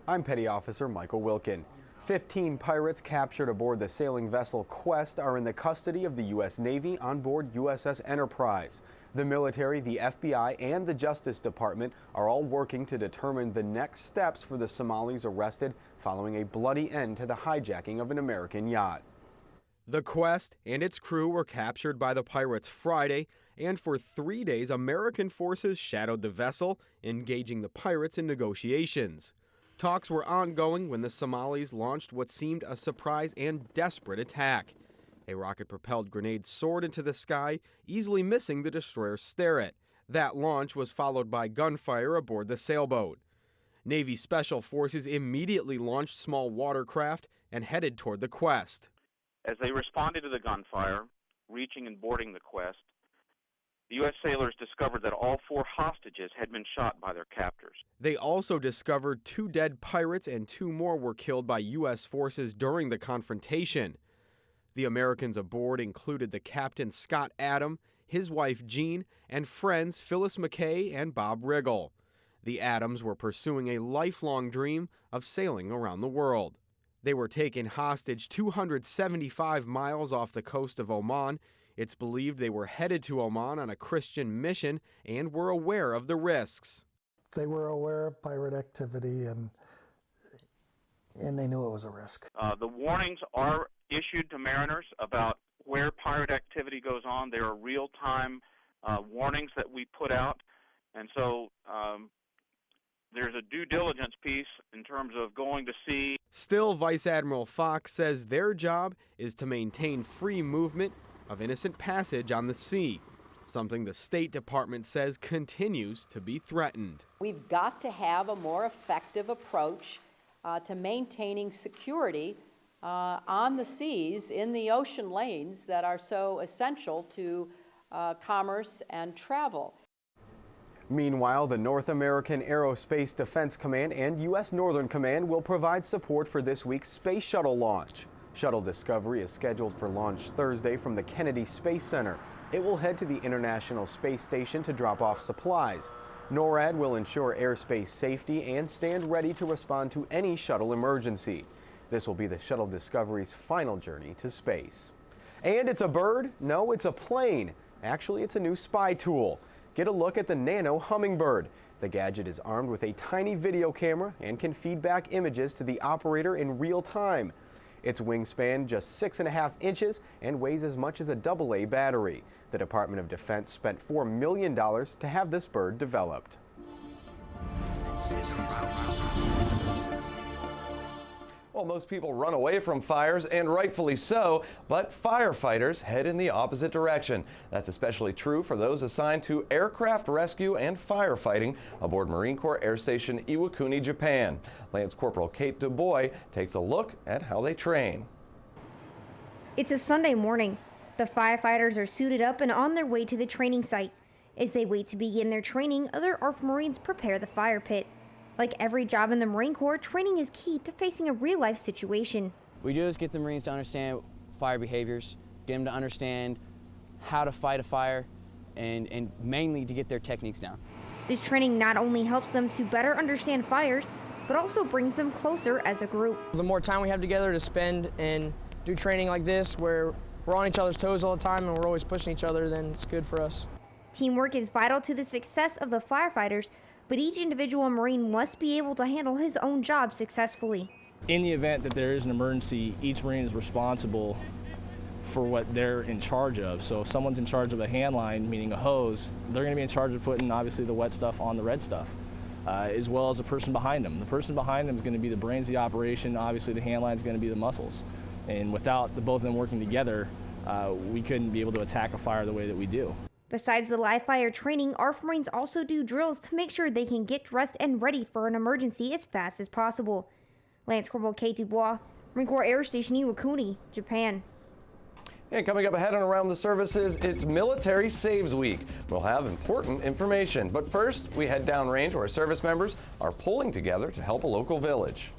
I'm Petty Officer Michael Wilkin. 15 pirates captured aboard the sailing vessel Quest are in the custody of the U.S. Navy on board USS Enterprise. The military, the FBI, and the Justice Department are all working to determine the next steps for the Somalis arrested following a bloody end to the hijacking of an American yacht. The Quest and its crew were captured by the pirates Friday, and for 3 days American forces shadowed the vessel, engaging the pirates in negotiations. Talks were ongoing when the Somalis launched what seemed a surprise and desperate attack. A rocket-propelled grenade soared into the sky, easily missing the destroyer's Sterret. That launch was followed by gunfire aboard the sailboat. Navy Special Forces immediately launched small watercraft and headed toward the Quest. As they responded to the gunfire, reaching and boarding the Quest, the U.S. sailors discovered that all 4 hostages had been shot by their captors. They also discovered 2 dead pirates and 2 more were killed by U.S. forces during the confrontation. The Americans aboard included the captain Scott Adam, his wife Jean, and friends Phyllis McKay and Bob Riggle. The Adams were pursuing a lifelong dream of sailing around the world. They were taken hostage 275 miles off the coast of Oman. It's believed they were headed to Oman on a Christian mission and were aware of the risks. They were aware of pirate activity and they knew it was a risk. The warnings are issued to mariners about where pirate activity goes on. There are real-time warnings that we put out, and so there's a due diligence piece in terms of going to sea. Still, Vice Admiral Fox says their job is to maintain free movement of innocent passage on the sea, something the State Department says continues to be threatened. We've got to have a more effective approach to maintaining security on the seas, in the ocean lanes that are so essential to commerce and travel. Meanwhile, the North American Aerospace Defense Command and U.S. Northern Command will provide support for this week's Space Shuttle launch. Shuttle Discovery is scheduled for launch Thursday from the Kennedy Space Center. It will head to the International Space Station to drop off supplies. NORAD will ensure airspace safety and stand ready to respond to any shuttle emergency. This will be the Shuttle Discovery's final journey to space. And it's a bird? No, it's a plane. Actually, it's a new spy tool. Get a look at the nano hummingbird. The gadget is armed with a tiny video camera and can feed back images to the operator in real time. Its wingspan just 6.5 inches and weighs as much as a AA battery. The Department of Defense spent $4 million to have this bird developed. Well, most people run away from fires, and rightfully so, but firefighters head in the opposite direction. That's especially true for those assigned to aircraft rescue and firefighting aboard Marine Corps Air Station Iwakuni, Japan. Lance Corporal Kate DuBois takes a look at how they train. It's a Sunday morning. The firefighters are suited up and on their way to the training site. As they wait to begin their training, other ARF Marines prepare the fire pit. Like every job in the Marine Corps, training is key to facing a real-life situation. We do is get the Marines to understand fire behaviors, get them to understand how to fight a fire, and mainly to get their techniques down. This training not only helps them to better understand fires, but also brings them closer as a group. The more time we have together to spend and do training like this, where we're on each other's toes all the time and we're always pushing each other, then it's good for us. Teamwork is vital to the success of the firefighters, but each individual Marine must be able to handle his own job successfully. In the event that there is an emergency, each Marine is responsible for what they're in charge of. So if someone's in charge of a hand line, meaning a hose, they're going to be in charge of putting obviously the wet stuff on the red stuff, as well as the person behind them. The person behind them is going to be the brains of the operation. Obviously the hand line is going to be the muscles. And without the both of them working together, we couldn't be able to attack a fire the way that we do. Besides the live fire training, ARF Marines also do drills to make sure they can get dressed and ready for an emergency as fast as possible. Lance Corporal Kate DuBois, Marine Corps Air Station Iwakuni, Japan. And coming up ahead and around the services, it's Military Saves Week. We'll have important information. But first, we head downrange where service members are pulling together to help a local village.